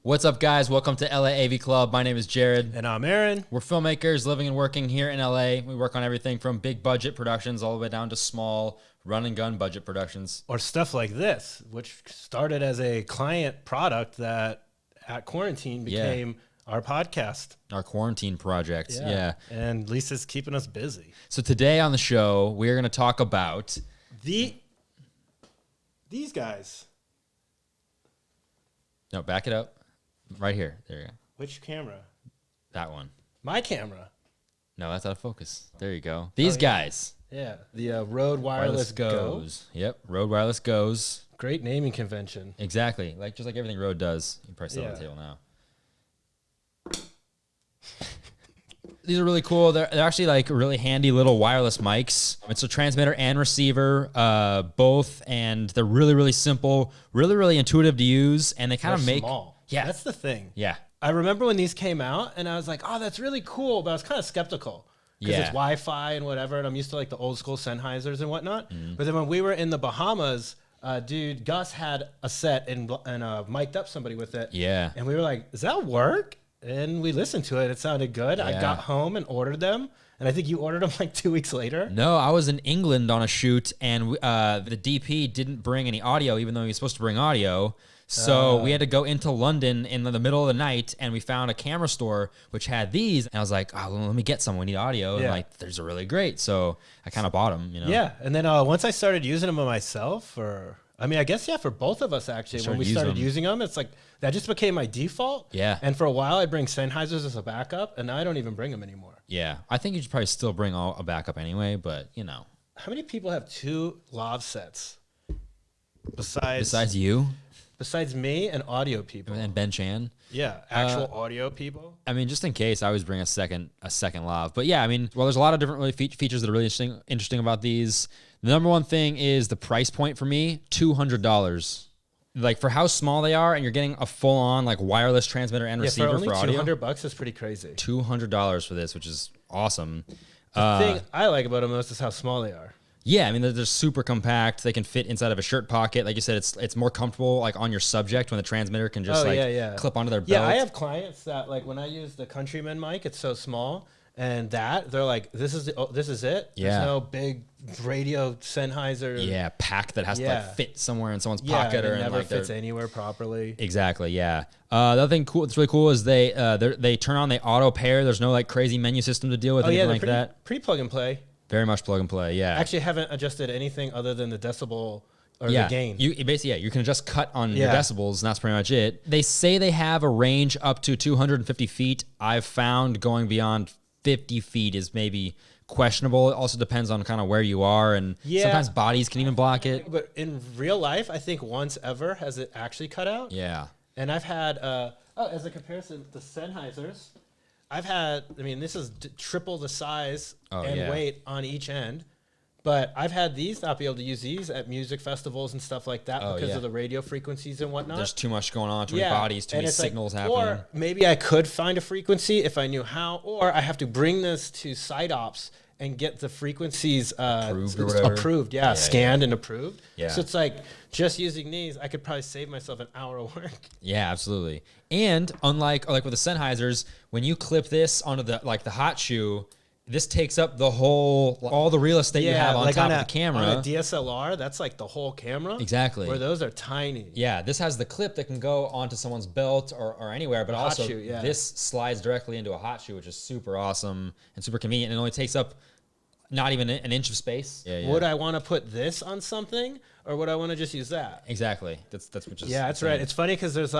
What's up, guys? Welcome to LA AV Club. My name is Jared. And I'm Aaron. We're filmmakers living and working here in LA. We work on everything from big budget productions all the way down to small run and gun budget productions. Or stuff like this, which started as a client product that at quarantine became our podcast. Our quarantine project. Yeah. And Lisa's keeping us busy. So today on the show, we're going to talk about these guys. No, back it up. Right here. There you go. Which camera? That one. My camera. No, that's out of focus. There you go. These guys. Yeah. The Rode Wireless Go. Yep. Rode Wireless Goes. Great naming convention. Exactly. Just like everything Rode does. You can probably sit on the table now. These are really cool. They're actually like really handy little wireless mics. It's a transmitter and receiver, both, and they're really, really simple, really, really intuitive to use, and they kind of make small. Yeah, that's the thing. Yeah, I remember when these came out, and I was like, "Oh, that's really cool," but I was kind of skeptical because it's Wi-Fi and whatever, and I'm used to like the old school Sennheisers and whatnot. But then when we were in the Bahamas, dude, Gus had a set and mic'd up somebody with it. Yeah, and we were like, "Does that work?" And we listened to it. It sounded good. I got home and ordered them. And I think you ordered them like 2 weeks later. No, I was in England on a shoot, and the DP didn't bring any audio, even though he was supposed to bring audio. So we had to go into London in the middle of the night, and we found a camera store which had these. And I was like, oh, well, let me get some. We need audio. And like, these are really great. So I kind of bought them, you know? Yeah. And then once I started using them by myself, for both of us, actually, when we started using them, it's like, that just became my default. Yeah. And for a while, I'd bring Sennheisers as a backup, and now I don't even bring them anymore. Yeah. I think you should probably still bring a backup anyway, but, you know. How many people have two lav sets? Besides you? Besides me and audio people. And Ben Chan? Yeah, actual audio people. I mean, just in case, I always bring a second lav. But yeah, I mean, well, there's a lot of different features that are really interesting about these. The number one thing is the price point for me, $200. Like for how small they are, and you're getting a full-on like wireless transmitter and receiver for audio. $200 is pretty crazy. $200 for this, which is awesome. The thing I like about them most is how small they are. Yeah, I mean they're super compact. They can fit inside of a shirt pocket. Like you said, it's more comfortable like on your subject when the transmitter can just clip onto their belt. Yeah, I have clients that like when I use the Countryman mic, it's so small. And they're like, this is it. Yeah. There's no big radio Sennheiser. Pack that has to like fit somewhere in someone's pocket, or it never fits anywhere properly. Exactly. Yeah. The other thing that's really cool is they turn on, they auto pair. There's no like crazy menu system to deal with. Anything like that. Pretty plug and play. Very much plug and play. Yeah. Actually, haven't adjusted anything other than the decibel or the gain. You basically you can just cut on your decibels, and that's pretty much it. They say they have a range up to 250 feet. I've found going beyond 50 feet is maybe questionable. It also depends on kind of where you are, and sometimes bodies can even block it. But in real life, I think once ever has it actually cut out. Yeah. And I've had, as a comparison, the Sennheisers, this is triple the size and weight on each end. But I've had these not be able to use these at music festivals and stuff like that because of the radio frequencies and whatnot. There's too much going on, too many bodies, too many signals happening. Or maybe I could find a frequency if I knew how, or I have to bring this to site ops and get the frequencies approved, scanned and approved. Yeah. So it's like just using these, I could probably save myself an hour of work. Yeah, absolutely. And unlike with the Sennheisers, when you clip this onto the hot shoe, this takes up all the real estate you have on top of the camera. On a DSLR, that's like the whole camera. Exactly. Where those are tiny. Yeah, this has the clip that can go onto someone's belt or anywhere, but also this slides directly into a hot shoe, which is super awesome and super convenient. And it only takes up not even an inch of space. Yeah. Would I want to put this on something, or would I want to just use that? Exactly. That's what just that's right. It's funny because there's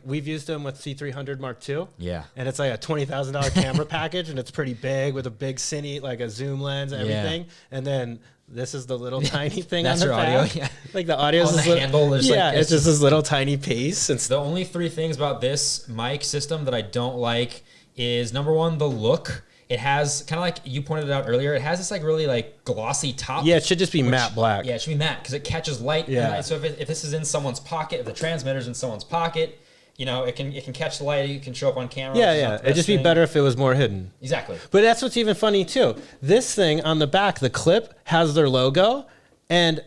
we've used them with C300 Mark II. Yeah. And it's like a $20,000 camera package, and it's pretty big with a big cine, like a zoom lens and everything. And then this is the little tiny thing on the back. Audio. Yeah. Like the audio is the handle. It's just this little tiny piece. The only three things about this mic system that I don't like is number one, the look. It has kind of like you pointed out earlier. It has this like really like glossy top. Yeah, it should just be matte black. Yeah, it should be matte because it catches light. Yeah. So if this is in someone's pocket, if the transmitter's in someone's pocket, you know, it can catch the light. It can show up on camera. Yeah. It'd just be better if it was more hidden. Exactly. But that's what's even funny too. This thing on the back, the clip has their logo, and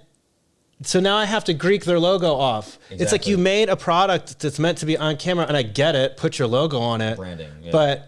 So now I have to Greek their logo off. Exactly. It's like you made a product that's meant to be on camera, and I get it, put your logo on it. Branding, yeah. But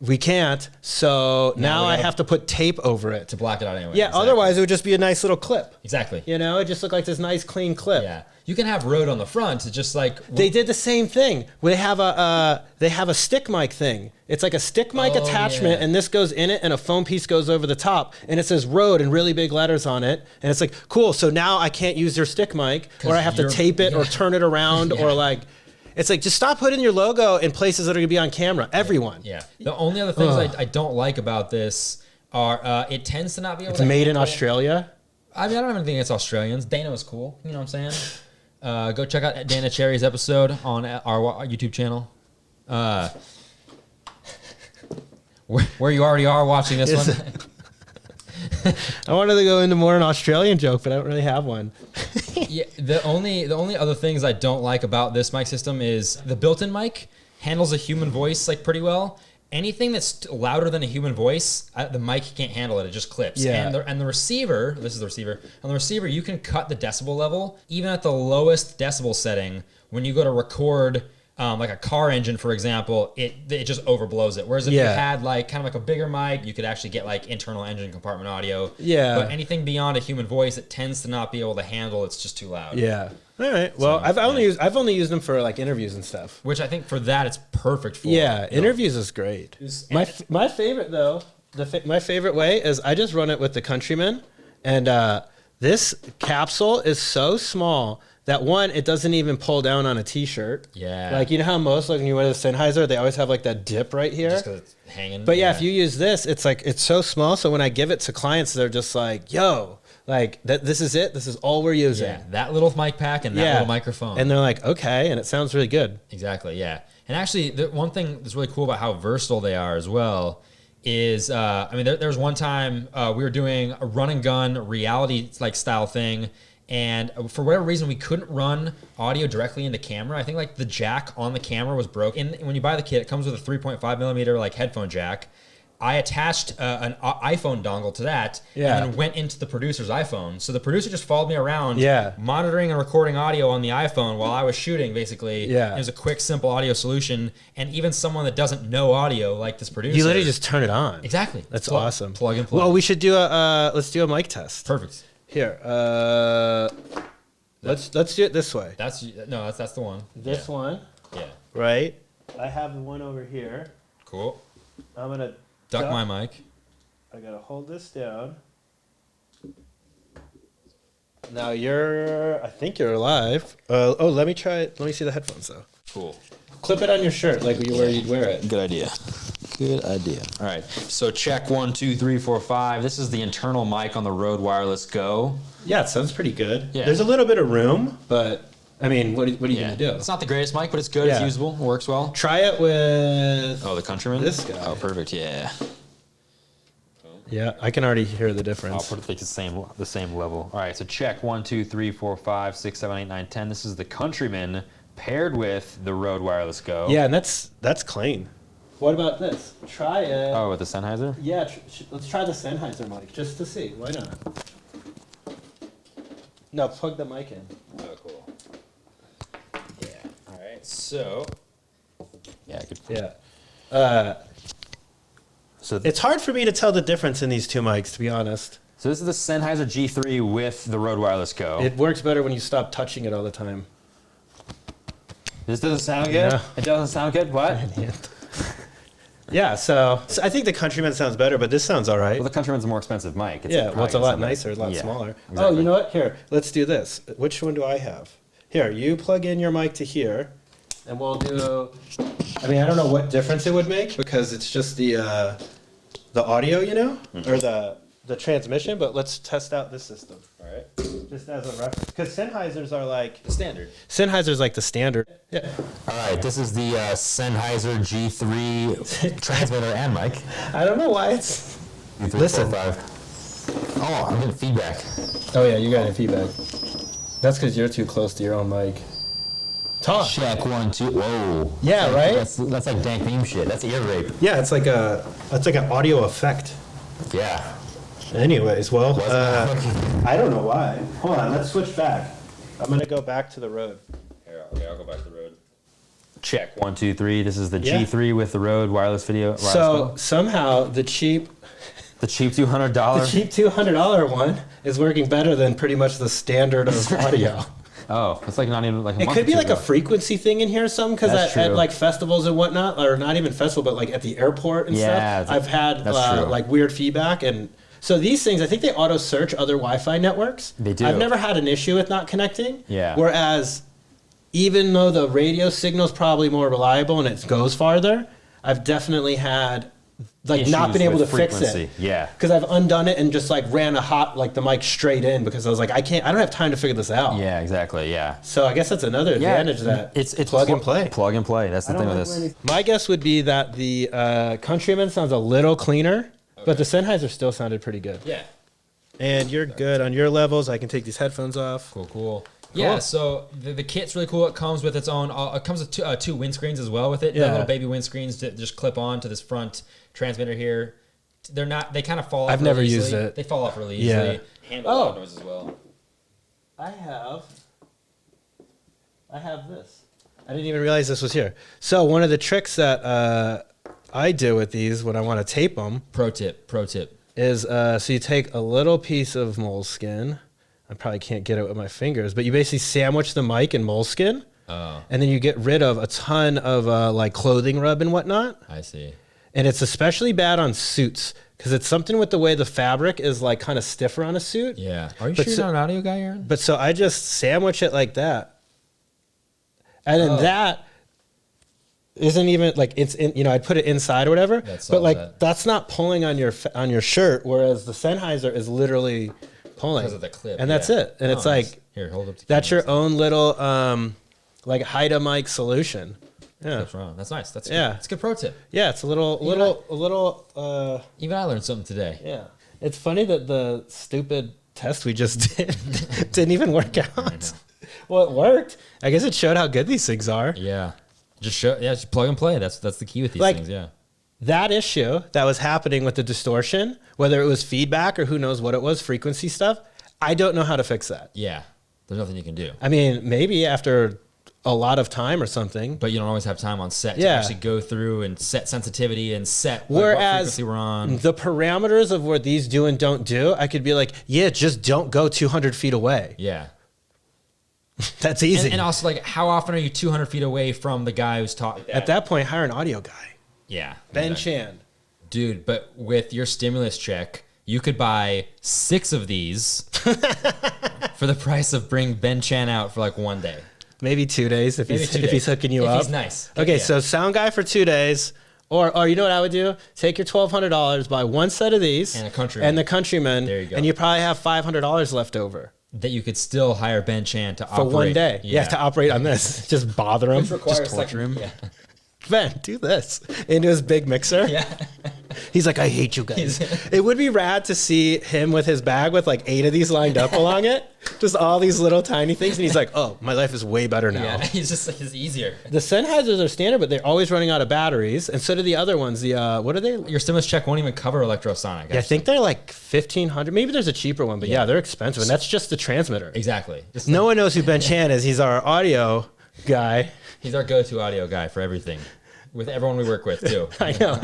we can't, so now I have to put tape over it. To block it out anyway. Yeah, exactly. Otherwise it would just be a nice little clip. Exactly. You know, it just looked like this nice clean clip. Yeah. You can have Rode on the front. It's just like they did the same thing. They have a stick mic thing. It's like a stick mic attachment, and this goes in it, and a foam piece goes over the top, and it says Rode in really big letters on it, and it's like cool. So now I can't use your stick mic, or I have to tape it or turn it around, or like. It's like, just stop putting your logo in places that are going to be on camera. Everyone. Yeah. The only other things I don't like about this are it tends to not be able to... It's made in Australia? I mean, I don't have anything against Australians. Dana was cool. You know what I'm saying? Go check out Dana Cherry's episode on our YouTube channel. Where you already are watching this one. I wanted to go into more an Australian joke, but I don't really have one. Yeah, the only other things I don't like about this mic system is the built-in mic handles a human voice like pretty well. Anything that's louder than a human voice, the mic can't handle it. It just clips. Yeah. And the receiver, this is the receiver. On the receiver, you can cut the decibel level even at the lowest decibel setting. When you go to record like a car engine, for example, it just overblows it. Whereas if you had like kind of like a bigger mic, you could actually get like internal engine compartment audio. Yeah. But anything beyond a human voice, it tends to not be able to handle. It's just too loud. Yeah. All right. Well, I've only used them for like interviews and stuff. Which I think for that it's perfect for. Yeah, interviews is great. My favorite though, my favorite way is I just run it with the Countryman, and this capsule is so small. That one, it doesn't even pull down on a t-shirt. Yeah. Like, you know how most, like when you wear the Sennheiser, they always have like that dip right here? Just because it's hanging. But yeah, if you use this, it's like, it's so small. So when I give it to clients, they're just like, yo, like this is it. This is all we're using. Yeah, that little mic pack and that little microphone. And they're like, okay. And it sounds really good. Exactly, yeah. And actually, the one thing that's really cool about how versatile they are as well is, I mean, there was one time we were doing a run and gun reality like style thing. And for whatever reason, we couldn't run audio directly into camera. I think like the jack on the camera was broken. When you buy the kit, it comes with a 3.5 millimeter like headphone jack. I attached an iPhone dongle to that and then went into the producer's iPhone. So the producer just followed me around monitoring and recording audio on the iPhone while I was shooting, basically. Yeah. It was a quick, simple audio solution. And even someone that doesn't know audio like this producer. You literally just turn it on. Exactly. That's awesome. Plug and play. Well, we should do let's do a mic test. Perfect. Here, let's do it this way. That's the one. This one. Yeah. Right. I have one over here. Cool. I'm gonna duck my mic. I gotta hold this down. Now I think you're live. Let me try it. Let me see the headphones though. Cool. Clip it on your shirt like where you'd wear it. Good idea. Good idea. All right. So check 1, 2, 3, 4, 5. This is the internal mic on the Rode Wireless Go. Yeah, it sounds pretty good. Yeah. There's a little bit of room, but I mean, what are you gonna do? It's not the greatest mic, but it's good. It's usable. It works well. Try it with the Countryman. This guy. Oh, perfect. Yeah. Yeah, I can already hear the difference. I'll put it like the same level. All right. So check 1, 2, 3, 4, 5, 6, 7, 8, 9, 10. This is the Countryman paired with the Rode Wireless Go. Yeah, and that's clean. What about this? Try it. Oh, with the Sennheiser? Yeah, let's try the Sennheiser mic just to see. Why not? No, plug the mic in. Oh, cool. Yeah. All right. So. Yeah. Good. Yeah. So it's hard for me to tell the difference in these two mics, to be honest. So this is the Sennheiser G3 with the Rode Wireless Go. It works better when you stop touching it all the time. This doesn't sound good? No. It doesn't sound good? What? Yeah, so I think the Countryman sounds better, but this sounds all right. Well, the Countryman's a more expensive mic. It's a lot nicer, a lot smaller. Exactly. Oh, you know what? Here, let's do this. Which one do I have? Here, you plug in your mic to here, and we'll do... I mean, I don't know what difference it would make, because it's just the audio, you know? Mm-hmm. Or the transmission, but let's test out this system. All right. Just as a reference. Because Sennheisers are like... The standard. Sennheiser's like the standard. Yeah. All right, this is the Sennheiser G3 transmitter and mic. I don't know why it's... Listen. 4, 5. Oh, I'm getting feedback. Oh, yeah, you got any feedback. That's because you're too close to your own mic. Talk. Check 1, 2. Whoa. Yeah, right? That's like dank meme shit. That's ear rape. Yeah, it's like an audio effect. Yeah. Anyways, well, I don't know why. Hold on, let's switch back. I'm gonna go back to the Rode. Here, okay, I'll go back to the Rode. Check 1, 2, 3. This is the G3 with the Rode wireless video. So somehow the cheap $200 one is working better than pretty much the standard of audio. Oh, it's like not even like a month It could be or two like ago. a frequency thing in here or something, because at like festivals and whatnot, or not even festival, but like at the airport and stuff, I've had like weird feedback. And so these things, I think they auto search other Wi-Fi networks. They do. I've never had an issue with not connecting. Yeah. Whereas even though the radio signal is probably more reliable and it goes farther, I've definitely had like Issues not been able to with fix frequency. it. Yeah. Because I've undone it and just like ran the mic straight in, because I was like, I don't have time to figure this out. Yeah, exactly. Yeah. So I guess that's another advantage that it's plug and play. Plug and play. That's the thing with this. My guess would be that the Countryman sounds a little cleaner, but the Sennheiser still sounded pretty good. Yeah. And you're good on your levels. I can take these headphones off. Cool. Yeah, so the kit's really cool. It comes with its own. It comes with two windscreens as well with it. Yeah. The little baby windscreens that just clip on to this front transmitter here. They're not. They kind of fall off. I've never used it. They fall off really easily. Yeah. Handle loud noise as well. I have this. I didn't even realize this was here. So one of the tricks that I do with these when I want to tape them. Pro tip. Is so you take a little piece of moleskin. I probably can't get it with my fingers, but you basically sandwich the mic in moleskin, and then you get rid of a ton of like clothing rub and whatnot. I see. And it's especially bad on suits because it's something with the way the fabric is like kind of stiffer on a suit. Yeah. Are you sure you're not an audio guy, Aaron? But so I just sandwich it like that, and then that isn't even like it's in. I'd put it inside or whatever. But like that's not pulling on your shirt, whereas the Sennheiser is literally pulling because of the clip, and that's it. And it's like here, hold up. That's your own little like hide mic solution. Yeah, that's wrong. That's nice. That's yeah. It's a good pro tip. Yeah, it's a little. Even I learned something today. Yeah, it's funny that the stupid test we just did didn't even work out. Well, it worked. I guess it showed how good these things are. Yeah, just plug and play. That's the key with these things. Yeah. That issue that was happening with the distortion, whether it was feedback or who knows what it was, frequency stuff, I don't know how to fix that. Yeah, there's nothing you can do. I mean, maybe after a lot of time or something. But you don't always have time on set to actually go through and set sensitivity and set what frequency we're on. The parameters of what these do and don't do, I could be like, yeah, just don't go 200 feet away. Yeah. That's easy. And also, like, how often are you 200 feet away from the guy who's talking? At that point, hire an audio guy. Yeah. Ben Chan. Dude, but with your stimulus check, you could buy 6 of these for the price of bring Ben Chan out for like 1 day. Maybe 2 days if he's hooking you up. If he's nice. Okay, so sound guy for 2 days. Or you know what I would do? Take your $1,200, buy one set of these. And a Countryman. And the Countryman. There you go. And you probably have $500 left over. That you could still hire Ben Chan to operate. For 1 day. Yeah, to operate on this. Just bother him. Just torture him. Yeah. Ben, do this. Into his big mixer. Yeah. He's like, I hate you guys. It would be rad to see him with his bag with like 8 of these lined up along it. Just all these little tiny things. And he's like, oh, my life is way better now. Yeah, he's just like, it's easier. The Sennheisers are standard, but they're always running out of batteries. And so do the other ones. The, what are they? Your stimulus check won't even cover electrosonic. Yeah, I think they're like $1,500. Maybe there's a cheaper one, but yeah, they're expensive. And that's just the transmitter. Exactly. No one knows who Ben Chan is. He's our audio guy. He's our go-to audio guy for everything. With everyone we work with too. I know.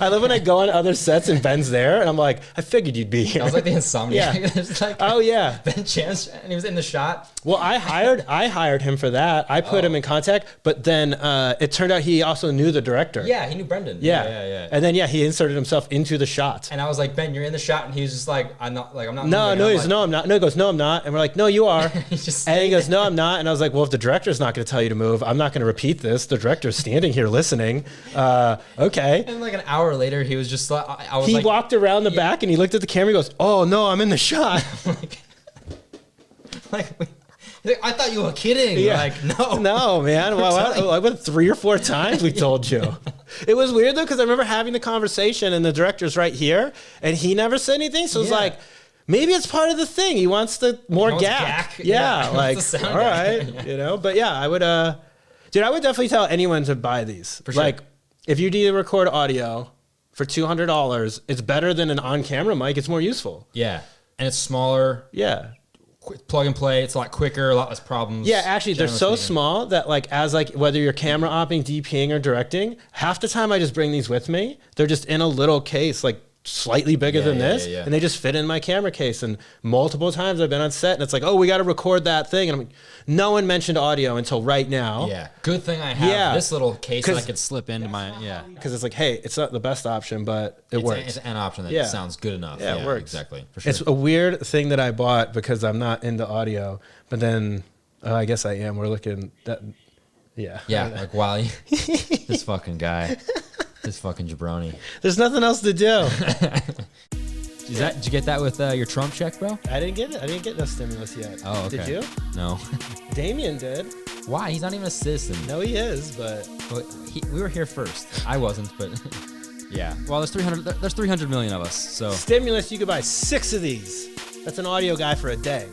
I love when I go on other sets and Ben's there, and I'm like, I figured you'd be here. I was like the Insomniac. Yeah. Like, oh yeah, Ben Chance, and he was in the shot. Well, I hired him for that. I put him in contact, but then it turned out he also knew the director. Yeah, he knew Brendan. Yeah. And then he inserted himself into the shot. And I was like, Ben, you're in the shot, and he was just like, I'm not. No, I'm not. No, he goes, no, I'm not. And we're like, no, you are. And he goes, no, I'm not. And I was like, well, if the director's not going to tell you to move, I'm not going to repeat this. The director's standing here listening. Okay. And like an hour later, he was just like, he walked around the back and he looked at the camera. He goes, oh no, I'm in the shot. like, I thought you were kidding. Yeah. Like, no, man. Well, I went 3 or 4 times. We told you. It was weird though, because I remember having the conversation and the director's right here, and he never said anything. So it's like, maybe it's part of the thing. He wants the more gack. Yeah, like all right, But yeah, I would. Dude, I would definitely tell anyone to buy these. For sure. Like, if you need to record audio, for $200. It's better than an on-camera mic. It's more useful. Yeah. And it's smaller. Yeah. Plug and play. It's a lot quicker, a lot less problems. Yeah, actually, they're so small that like as like whether you're camera opping, DPing, or directing, half the time I just bring these with me. They're just in a little case, like slightly bigger than this, and they just fit in my camera case. And multiple times I've been on set, and it's like, oh, we got to record that thing, and I'm like, no one mentioned audio until right now. Yeah, good thing I have this little case that I could slip into my because it's like, hey, it's not the best option, but it works. It's an option that sounds good enough. Yeah, it works exactly. For sure. It's a weird thing that I bought because I'm not into audio, but then I guess I am. We're looking that, like Wally, this fucking guy. This fucking jabroni. There's nothing else to do. Did you get that with your Trump check, bro? I didn't get it. I didn't get no stimulus yet. Oh, okay. Did you? No. Damien did. Why? He's not even a citizen. No, he is, but we were here first. I wasn't, but yeah. Well, there's 300 million of us. So stimulus, you could buy 6 of these. That's an audio guy for a day.